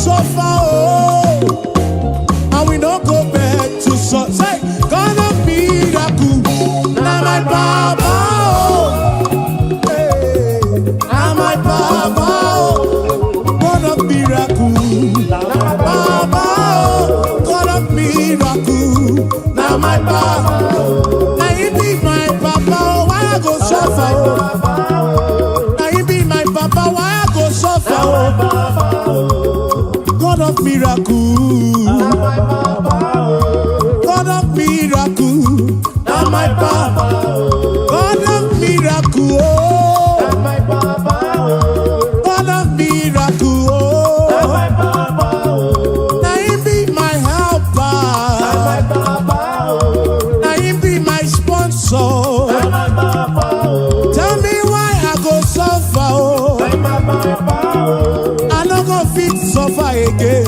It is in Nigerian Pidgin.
suffer, oh, and we don't go back to suffer. Say, God of miracle, now my Baba, oh, hey, now my Baba, oh, God of miracle, now my Baba, oh, God of miracle, now my Baba, now he be my Papa, oh, why I go suffer, oh, now he be my Papa, why I go suffer, oh, God of miracle, God of miracle, now my Papa, God of miracle, oh, God of miracle, oh, now he be my helper, now he be my sponsor. Tell me why I go suffer, oh, I no go fit suffer again.